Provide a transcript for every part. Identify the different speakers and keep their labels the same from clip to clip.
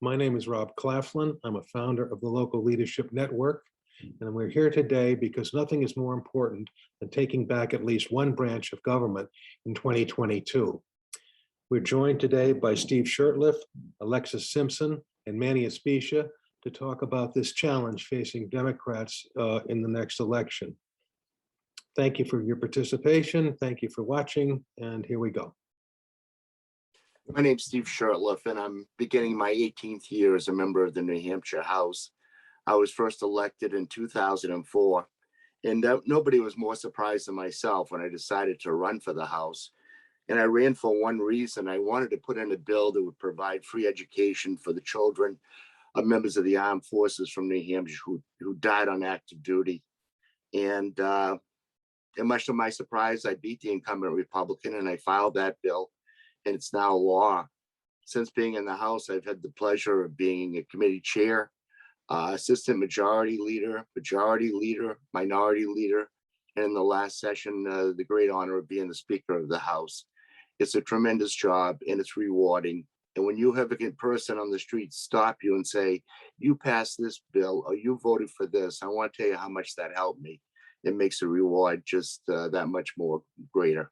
Speaker 1: My name is Rob Claflin. I'm a founder of the Local Leadership Network, and we're here today because nothing is more important than taking back at least one branch of government in 2022. We're joined today by Steve Shurtleff, Alexis Simpson, and Manny Aspicia to talk about this challenge facing Democrats in the next election. Thank you for your participation. Thank you for watching, and here we go.
Speaker 2: My name's Steve Shurtleff, and I'm beginning my 18th year as a member of the New Hampshire House. I was first elected in 2004, and nobody was more surprised than myself when I decided to run for the House. And I ran for one reason. I wanted to put in a bill that would provide free education for the children of members of the armed forces from New Hampshire who died on active duty. And much to my surprise, I beat the incumbent Republican and I filed that bill, and it's now law. Since being in the House, I've had the pleasure of being a committee chair, assistant majority leader, minority leader, and in the last session, the great honor of being the Speaker of the House. It's a tremendous job and it's rewarding. And when you have a person on the street stop you and say, you passed this bill or you voted for this, I want to tell you how much that helped me. It makes the reward just that much more greater.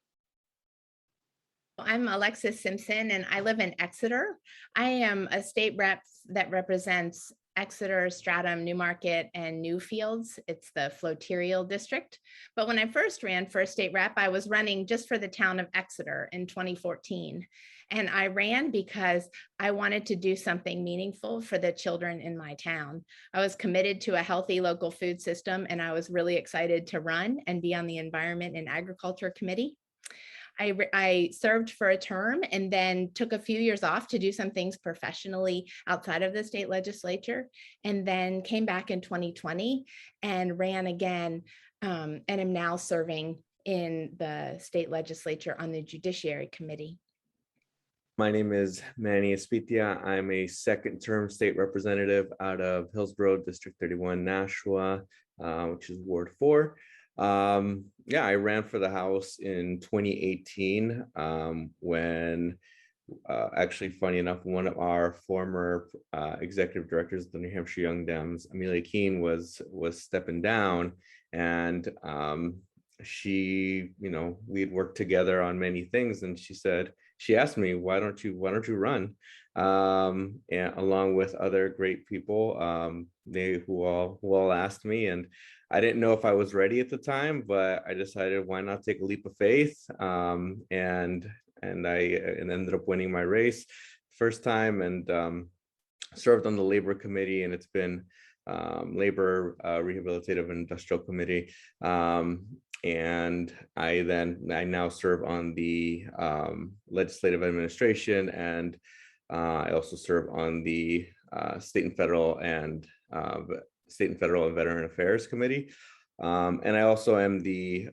Speaker 3: I'm Alexis Simpson and I live in Exeter. I am a state rep that represents Exeter, Stratham, Newmarket, and Newfields. It's the Floterial district. But when I first ran for a state rep, I was running just for the town of Exeter in 2014. And I ran because I wanted to do something meaningful for the children in my town. I was committed to a healthy local food system, and I was really excited to run and be on the Environment and Agriculture Committee. I served for a term and then took a few years off to do some things professionally outside of the state legislature, and then came back in 2020 and ran again, and am now serving in the state legislature on the Judiciary Committee.
Speaker 4: My name is Manny Aspicia. I'm a second-term state representative out of Hillsborough, District 31, Nashua, which is Ward 4. I ran for the House in 2018 when actually, funny enough, one of our former executive directors of the New Hampshire Young Dems, Amelia Keene, was stepping down, and she, we had worked together on many things, and she asked me, why don't you run? And along with other great people, who all asked me, and I didn't know if I was ready at the time, but I decided why not take a leap of faith, and I ended up winning my race first time, and served on the Labor Committee, and it's been Labor Rehabilitative and Industrial Committee. And I now serve on the Legislative Administration, and I also serve on the State and Federal and Veteran Affairs Committee. And I also am the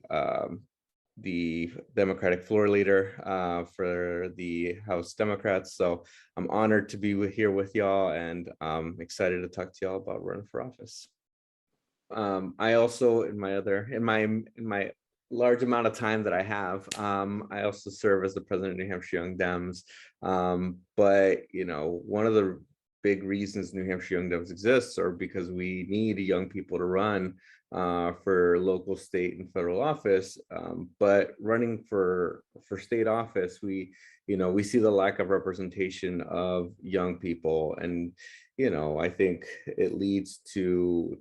Speaker 4: Democratic floor leader for the House Democrats. So I'm honored to be here with y'all, and I'm excited to talk to y'all about running for office. I also, in my large amount of time that I have, I also serve as the president of New Hampshire Young Dems. But one of the big reasons New Hampshire Young Dems exists are because we need young people to run for local, state, and federal office. But running for state office, we see the lack of representation of young people, and I think it leads to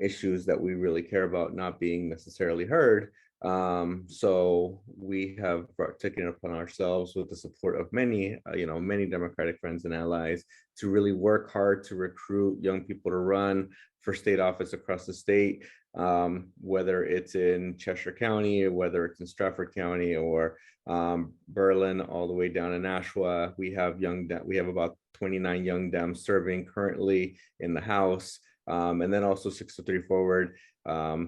Speaker 4: issues that we really care about not being necessarily heard. So we have taken it upon ourselves, with the support of many Democratic friends and allies, to really work hard to recruit young people to run for state office across the state, whether it's in Cheshire County, or whether it's in Stratford County, or Berlin, all the way down in Nashua. We have about 29 young Dems serving currently in the House. And then also 603 Forward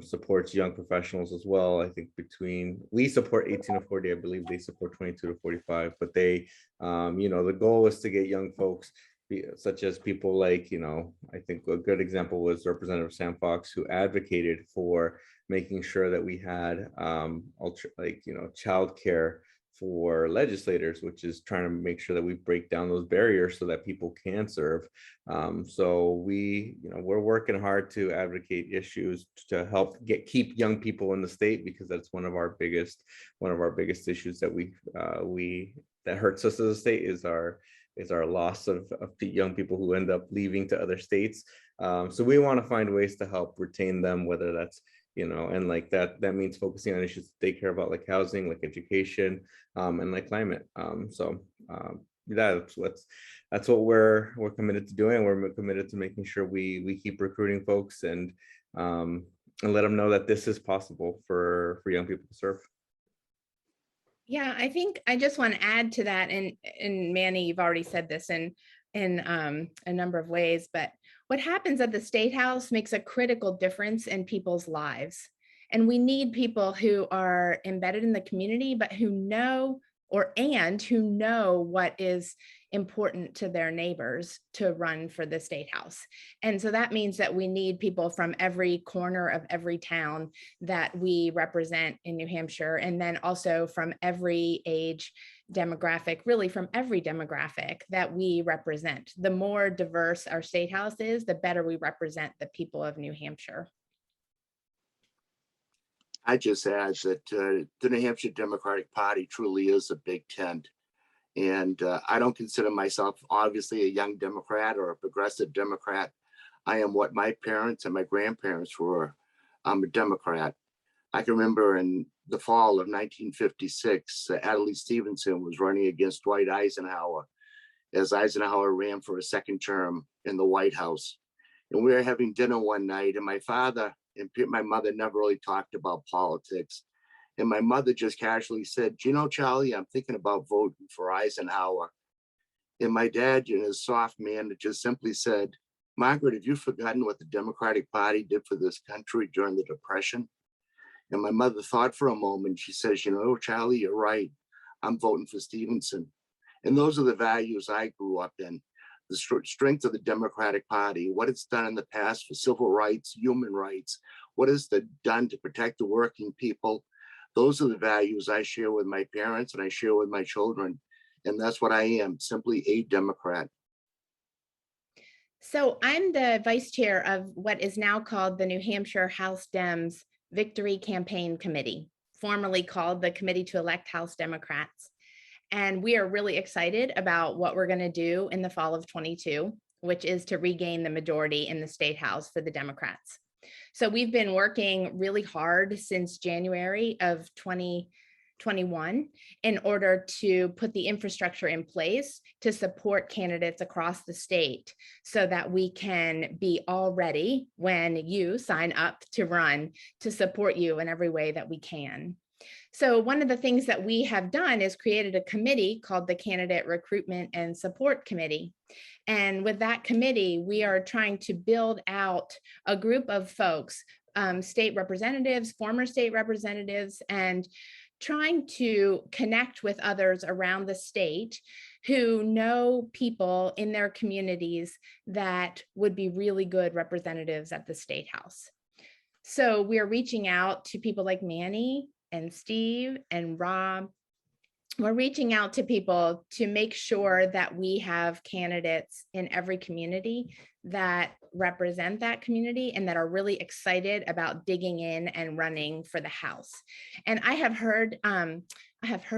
Speaker 4: supports young professionals as well. I think we support 18 to 40, I believe they support 22 to 45, but they, the goal is to get young folks, such as people like, I think a good example was Representative Sam Fox, who advocated for making sure that we had childcare for legislators, which is trying to make sure that we break down those barriers so that people can serve. So we're working hard to advocate issues to help keep young people in the state, because that's one of our biggest issues that hurts us as a state is our loss of young people who end up leaving to other states. So we want to find ways to help retain them, whether that's, and like that means focusing on issues they care about, like housing, like education, and like climate. That's what we're committed to doing. We're committed to making sure we keep recruiting folks and let them know that this is possible for young people to serve.
Speaker 3: Yeah, I think I just want to add to that, and Manny, you've already said this in a number of ways, but what happens at the State House makes a critical difference in people's lives. And we need people who are embedded in the community, but who know what is important to their neighbors to run for the State House. And so that means that we need people from every corner of every town that we represent in New Hampshire, and then also from every age demographic, really from every demographic that we represent. The more diverse our State House is, the better we represent the people of New Hampshire.
Speaker 2: I just add that the New Hampshire Democratic Party truly is a big tent. And I don't consider myself obviously a young Democrat or a progressive Democrat. I am what my parents and my grandparents were. I'm a Democrat. I can remember in the fall of 1956, Adlai Stevenson was running against Dwight Eisenhower as Eisenhower ran for a second term in the White House. And we were having dinner one night, and my father and my mother never really talked about politics. And my mother just casually said, Charlie, I'm thinking about voting for Eisenhower. And my dad, in his soft manner, just simply said, Margaret, have you forgotten what the Democratic Party did for this country during the Depression? And my mother thought for a moment. She says, Charlie, you're right. I'm voting for Stevenson. And those are the values I grew up in. The strength of the Democratic Party, what it's done in the past for civil rights, human rights, what it's done to protect the working people. Those are the values I share with my parents and I share with my children. And that's what I am, simply a Democrat.
Speaker 3: So I'm the vice chair of what is now called the New Hampshire House Dems Victory Campaign Committee, formerly called the Committee to Elect House Democrats. And we are really excited about what we're going to do in the fall of 22, which is to regain the majority in the State House for the Democrats. So we've been working really hard since January of 2021 in order to put the infrastructure in place to support candidates across the state so that we can be all ready when you sign up to run to support you in every way that we can. So one of the things that we have done is created a committee called the Candidate Recruitment and Support Committee. And with that committee, we are trying to build out a group of folks, state representatives, former state representatives, and trying to connect with others around the state who know people in their communities that would be really good representatives at the State House. So we're reaching out to people like Manny and Steve and Rob. We're reaching out to people to make sure that we have candidates in every community that represent that community and that are really excited about digging in and running for the House. And I have heard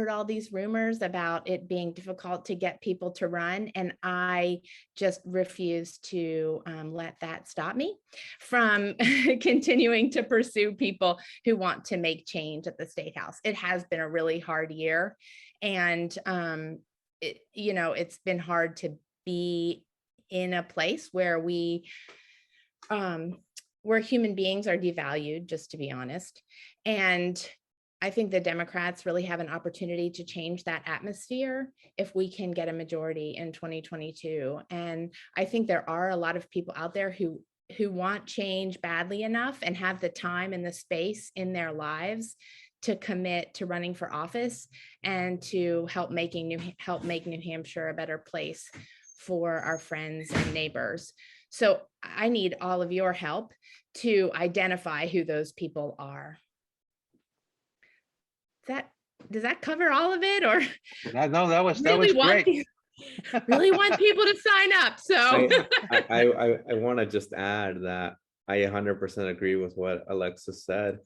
Speaker 3: all these rumors about it being difficult to get people to run, and I just refuse to let that stop me from continuing to pursue people who want to make change at the State House. It has been a really hard year, and it's been hard to be in a place where where human beings are devalued, just to be honest. And I think the Democrats really have an opportunity to change that atmosphere if we can get a majority in 2022. And I think there are a lot of people out there who want change badly enough and have the time and the space in their lives to commit to running for office and to help make New Hampshire a better place for our friends and neighbors. So I need all of your help to identify who those people are. Does that Does that cover all of it, or
Speaker 1: No, that was
Speaker 3: really want
Speaker 1: great.
Speaker 3: really want people to sign up? So
Speaker 4: I want to just add that I 100% agree with what Alexis said.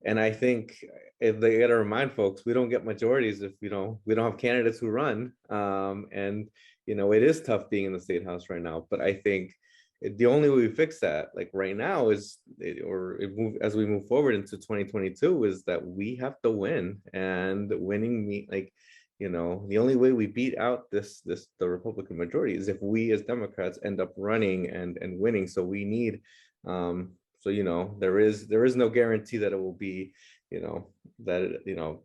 Speaker 4: And I think if they got to remind folks, we don't get majorities if we don't have candidates who run. And it is tough being in the state house right now. But I think the only way we fix that, like right now, is as we move forward into 2022, is that we have to win, and winning the only way we beat out the Republican majority is if we as Democrats end up running and winning. So we need there is no guarantee that it will be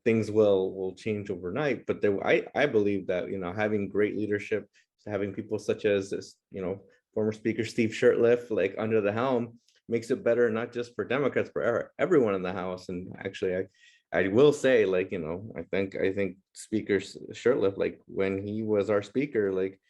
Speaker 4: things will change overnight. But I believe that having great leadership, having people such as this former Speaker Steve Shurtleff like under the helm makes it better, not just for Democrats, for everyone in the House. And actually, I will say, I think Speaker Shurtleff, like when he was our speaker, like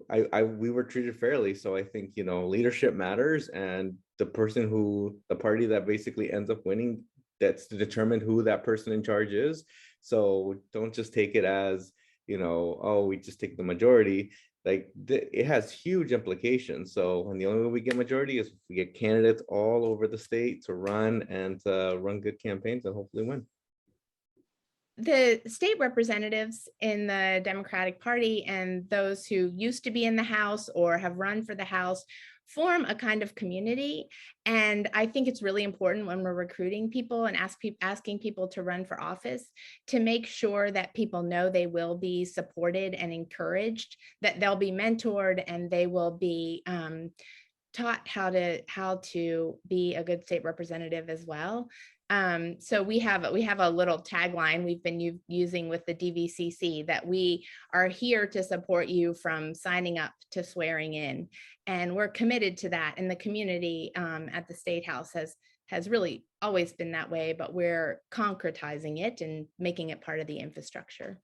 Speaker 4: we were treated fairly. So I think leadership matters, and the party that basically ends up winning, that's to determine who that person in charge is. So don't just take it as oh, we just take the majority. Like it has huge implications. So, and the only way we get majority is if we get candidates all over the state to run and to run good campaigns and hopefully win.
Speaker 3: the state representatives in the Democratic Party and those who used to be in the House or have run for the House form a kind of community. And I think it's really important when we're recruiting people and asking people to run for office to make sure that people know they will be supported and encouraged, that they'll be mentored, and they will be taught how to be a good state representative as well. So we have a little tagline we've been using with the DVCC, that we are here to support you from signing up to swearing in, and we're committed to that. And the community at the State House has really always been that way, but we're concretizing it and making it part of the infrastructure.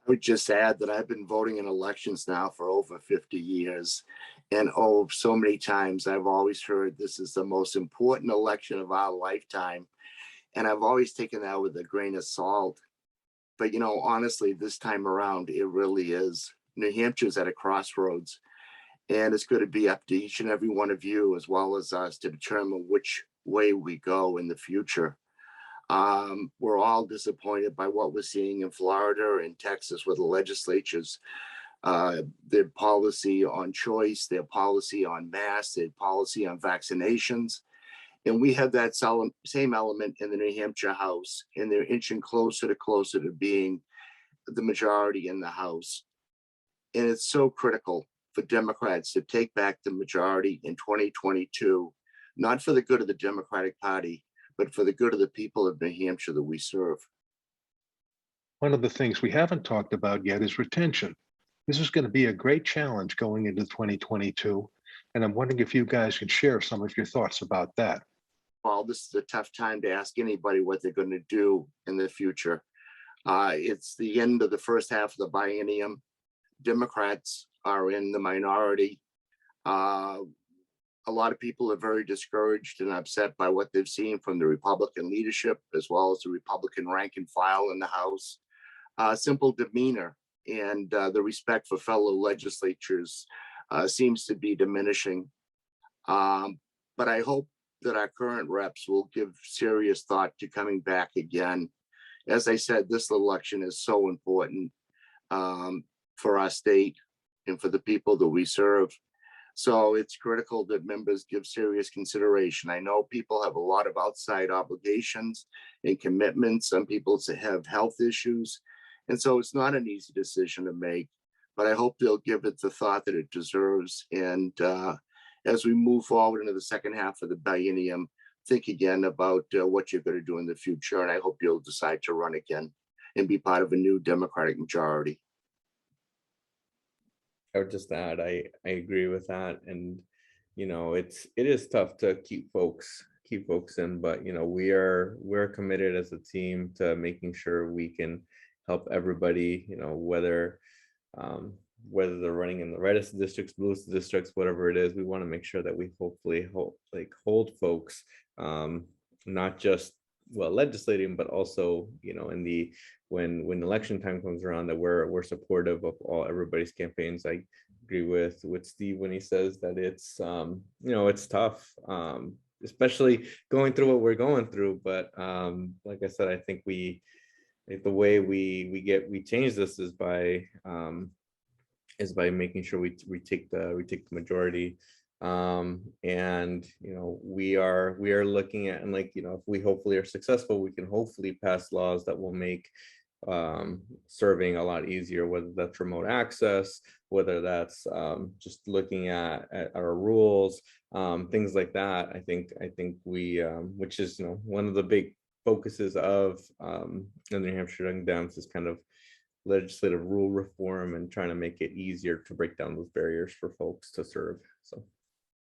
Speaker 2: I would just add that I've been voting in elections now for over 50 years. And so many times I've always heard this is the most important election of our lifetime. And I've always taken that with a grain of salt. But, honestly, this time around, it really is. New Hampshire's at a crossroads. And it's going to be up to each and every one of you, as well as us, to determine which way we go in the future. We're all disappointed by what we're seeing in Florida and Texas with the legislatures, their policy on choice, their policy on masks, their policy on vaccinations. And we have that same element in the New Hampshire House, and they're inching closer to being the majority in the House. And it's so critical for Democrats to take back the majority in 2022, not for the good of the Democratic Party, but for the good of the people of New Hampshire that we serve.
Speaker 1: One of the things we haven't talked about yet is retention. This is going to be a great challenge going into 2022. And I'm wondering if you guys can share some of your thoughts about that.
Speaker 2: Well, this is a tough time to ask anybody what they're going to do in the future. It's the end of the first half of the biennium. Democrats are in the minority. A lot of people are very discouraged and upset by what they've seen from the Republican leadership, as well as the Republican rank and file in the House. Simple demeanor and the respect for fellow legislatures seems to be diminishing. But I hope that our current reps will give serious thought to coming back again. As I said, this election is so important for our state and for the people that we serve. So it's critical that members give serious consideration. I know people have a lot of outside obligations and commitments. Some people have health issues. And so it's not an easy decision to make, but I hope they'll give it the thought that it deserves. And as we move forward into the second half of the biennium, think again about what you're going to do in the future. And I hope you'll decide to run again and be part of a new Democratic majority.
Speaker 4: I would just add, I agree with that. And, it is tough to keep folks in, but, we're committed as a team to making sure we can help everybody, whether they're running in the reddest districts, bluest districts, whatever it is. We want to make sure that we hopefully hold folks, not just well, legislating, but also, in the when election time comes around, that we're supportive of everybody's campaigns. I agree with Steve when he says that it's it's tough, especially going through what we're going through. But like I said, I think the way we change this is by making sure we take the majority. And we are looking at, and if we hopefully are successful, we can hopefully pass laws that will make serving a lot easier, whether that's remote access, whether that's just looking at our rules, things like that. I think we which is one of the big focuses of the New Hampshire Young Dems is kind of legislative rule reform and trying to make it easier to break down those barriers for folks to serve. So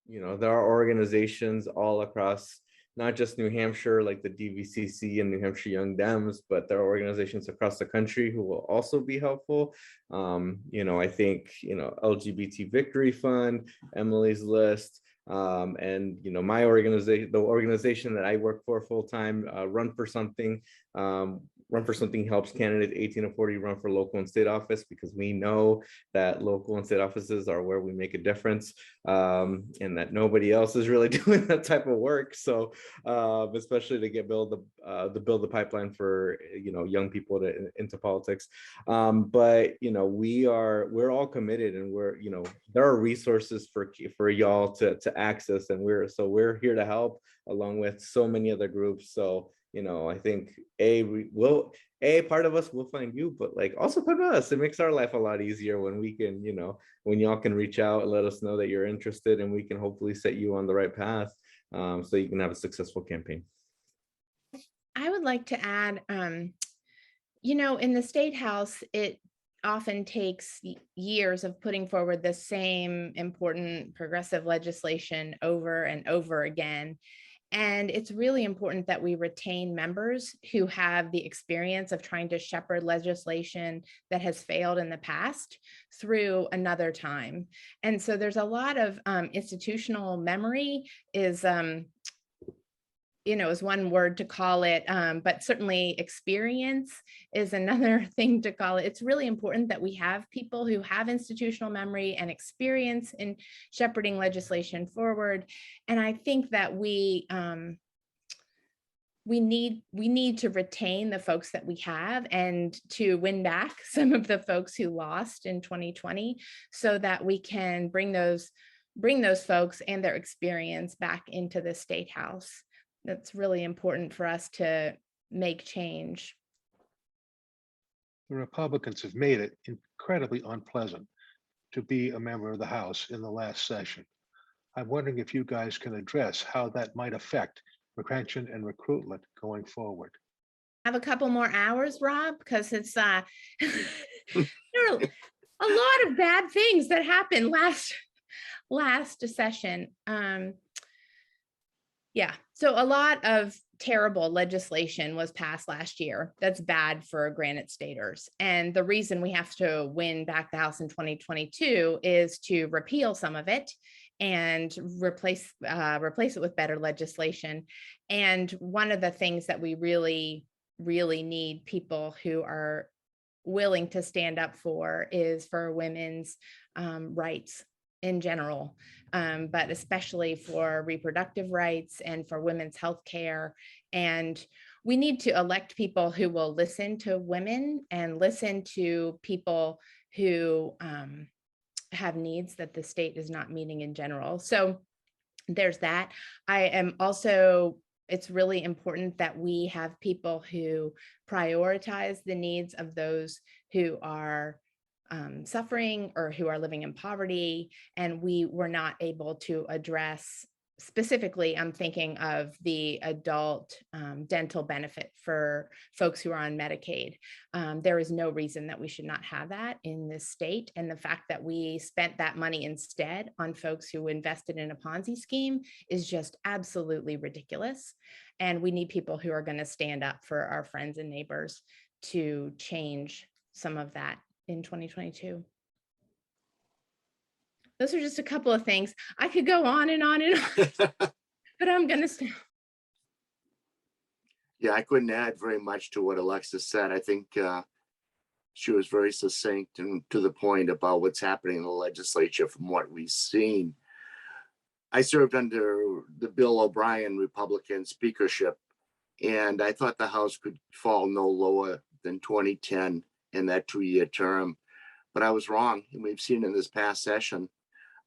Speaker 4: there are organizations all across, not just New Hampshire, like the DVCC and New Hampshire Young Dems, but there are organizations across the country who will also be helpful. I think, LGBT Victory Fund, Emily's List, and my organization, the organization that I work for full time, Run for Something. Run for Something helps candidates 18 to 40 run for local and state office, because we know that local and state offices are where we make a difference, and that nobody else is really doing that type of work. So especially to build the pipeline for young people into politics. But we're all committed, and there are resources for y'all to access, and we're here to help along with so many other groups. So I think part of us will find you, but also part of us. It makes our life a lot easier when we can, when y'all can reach out and let us know that you're interested, and we can hopefully set you on the right path, so you can have a successful campaign.
Speaker 3: I would like to add, in the State House, it often takes years of putting forward the same important progressive legislation over and over again. And it's really important that we retain members who have the experience of trying to shepherd legislation that has failed in the past through another time. And so there's a lot of institutional memory is one word to call it, but certainly experience is another thing to call it. It's really important that we have people who have institutional memory and experience in shepherding legislation forward. And I think that we need to retain the folks that we have and to win back some of the folks who lost in 2020, so that we can bring those folks and their experience back into the State House. That's really important for us to make change.
Speaker 1: The Republicans have made it incredibly unpleasant to be a member of the House in the last session. I'm wondering if you guys can address how that might affect retention and recruitment going forward.
Speaker 3: Have a couple more hours, Rob, because it's there are a lot of bad things that happened last session. Yeah, so a lot of terrible legislation was passed last year that's bad for Granite Staters. And the reason we have to win back the House in 2022 is to repeal some of it and replace it with better legislation. And one of the things that we really, really need people who are willing to stand up for is for women's rights in general, but especially for reproductive rights and for women's health care. And we need to elect people who will listen to women and listen to people who have needs that the state is not meeting in general. So there's that. I am also, it's really important that we have people who prioritize the needs of those who are suffering or who are living in poverty. And we were not able to address specifically, I'm thinking of the adult dental benefit for folks who are on Medicaid. There is no reason that we should not have that in this state. And the fact that we spent that money instead on folks who invested in a Ponzi scheme is just absolutely ridiculous. And we need people who are going to stand up for our friends and neighbors to change some of that in 2022. Those are just a couple of things. I could go on and on and on, but I'm going to stop.
Speaker 2: Yeah, I couldn't add very much to what Alexis said. I think she was very succinct and to the point about what's happening in the legislature from what we've seen. I served under the Bill O'Brien Republican speakership, and I thought the House could fall no lower than 2010 in that 2-year term. But I was wrong, and we've seen in this past session.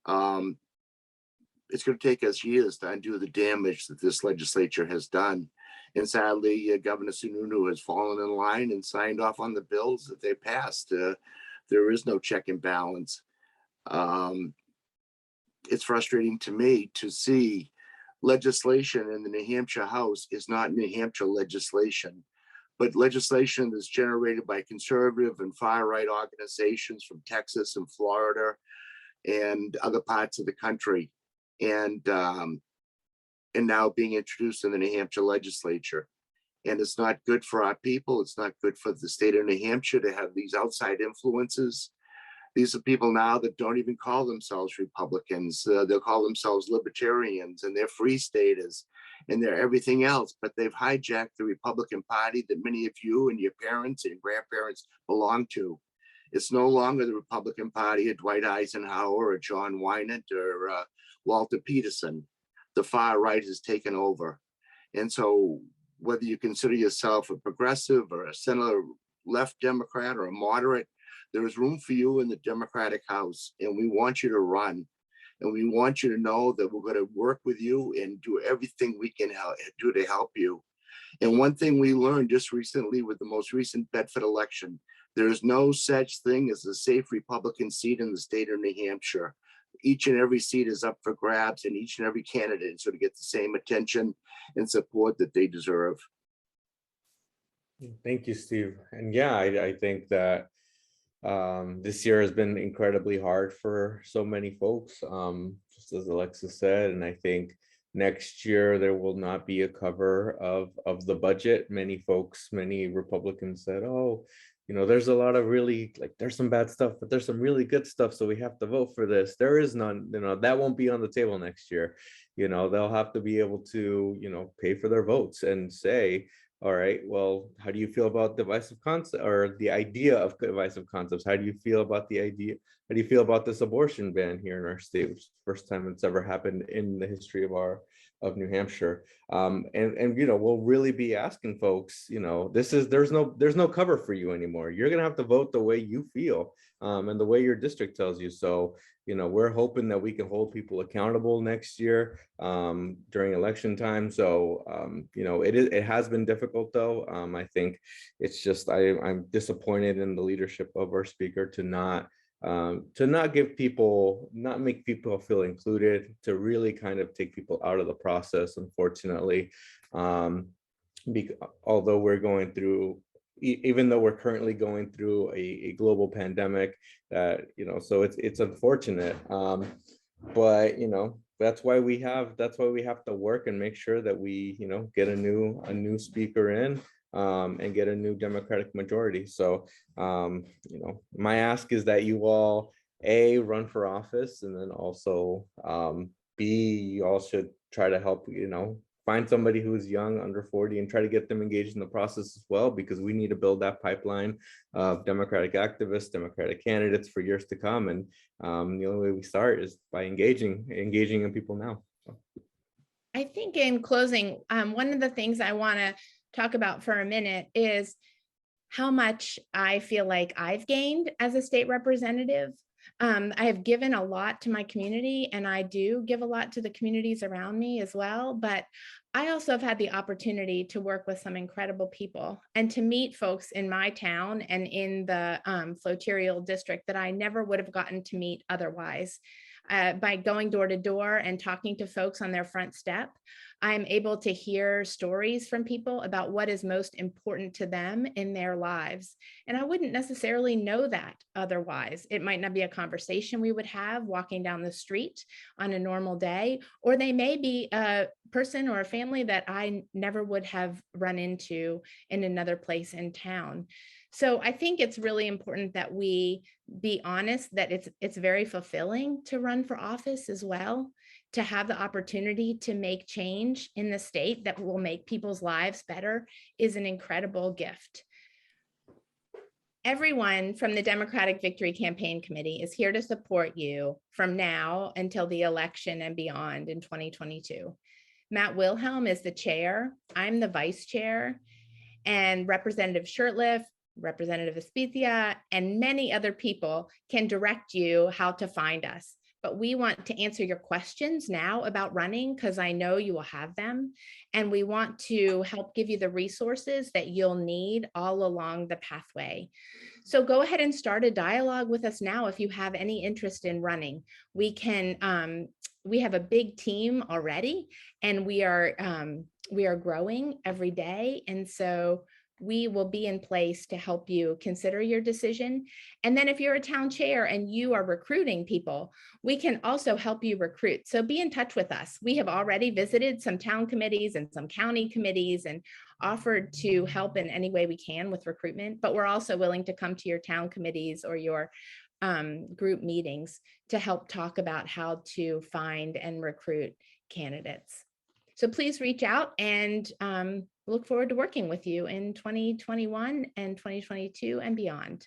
Speaker 2: It's going to take us years to undo the damage that this legislature has done. And sadly, Governor Sununu has fallen in line and signed off on the bills that they passed. There is no check and balance. It's frustrating to me to see legislation in the New Hampshire House is not New Hampshire legislation, but legislation that's generated by conservative and far-right organizations from Texas and Florida and other parts of the country, and now being introduced in the New Hampshire legislature. And it's not good for our people. It's not good for the state of New Hampshire to have these outside influences. These are people now that don't even call themselves Republicans. They'll call themselves libertarians, and they're free staters, and they're everything else, but they've hijacked the Republican Party that many of you and your parents and grandparents belong to. It's no longer the Republican Party of Dwight Eisenhower or John Wynant or Walter Peterson. The far right has taken over. And so whether you consider yourself a progressive or a center left Democrat or a moderate, there is room for you in the Democratic House, and we want you to run. And we want you to know that we're going to work with you and do everything we can do to help you. And one thing we learned just recently with the most recent Bedford election, there is no such thing as a safe Republican seat in the state of New Hampshire. Each and every seat is up for grabs, and each and every candidate is going to get the same attention and support that they deserve.
Speaker 4: Thank you, Steve. And yeah, I think that this year has been incredibly hard for so many folks, just as Alexis said, and I think next year there will not be a cover of the budget. Many folks, many Republicans said, oh, there's a lot of really, like, there's some bad stuff, but there's some really good stuff, so we have to vote for this. There is none, that won't be on the table next year. They'll have to be able to, pay for their votes and say, all right, well, how do you feel about divisive concept or the idea of divisive concepts? How do you feel about the idea? How do you feel about this abortion ban here in our state, which is the first time it's ever happened in the history of New Hampshire? And we'll really be asking folks, there's no cover for you anymore. You're gonna have to vote the way you feel, and the way your district tells you. So we're hoping that we can hold people accountable next year during election time. So it has been difficult though. I think it's just I'm disappointed in the leadership of our speaker to not make people feel included, to really kind of take people out of the process, unfortunately. Although we're going through, even though we're currently going through a global pandemic, so it's unfortunate, but that's why we have to work and make sure that we get a new speaker in, and get a new Democratic majority. So my ask is that you all run for office, and then also you all should try to help find somebody who is young, under 40, and try to get them engaged in the process as well, because we need to build that pipeline of Democratic activists, Democratic candidates for years to come. And the only way we start is by engaging in people now. So.
Speaker 3: I think in closing, one of the things I want to talk about for a minute is how much I feel like I've gained as a state representative. I have given a lot to my community, and I do give a lot to the communities around me as well. But I also have had the opportunity to work with some incredible people and to meet folks in my town and in the Floterial district that I never would have gotten to meet otherwise. By going door to door and talking to folks on their front step, I'm able to hear stories from people about what is most important to them in their lives. And I wouldn't necessarily know that otherwise. It might not be a conversation we would have walking down the street on a normal day, or they may be a person or a family that I never would have run into in another place in town. So I think it's really important that we be honest that it's very fulfilling to run for office as well, to have the opportunity to make change in the state that will make people's lives better is an incredible gift. Everyone from the Democratic Victory Campaign Committee is here to support you from now until the election and beyond in 2022. Matt Wilhelm is the chair. I'm the vice chair, and Representative Shurtleff, Representative Espitia, and many other people can direct you how to find us. But we want to answer your questions now about running, because I know you will have them. And we want to help give you the resources that you'll need all along the pathway. So go ahead and start a dialogue with us now if you have any interest in running. We have a big team already, and we are growing every day. And so we will be in place to help you consider your decision. And then if you're a town chair and you are recruiting people, we can also help you recruit. So be in touch with us. We have already visited some town committees and some county committees and offered to help in any way we can with recruitment, but we're also willing to come to your town committees or your group meetings to help talk about how to find and recruit candidates. So please reach out, and look forward to working with you in 2021 and 2022 and beyond.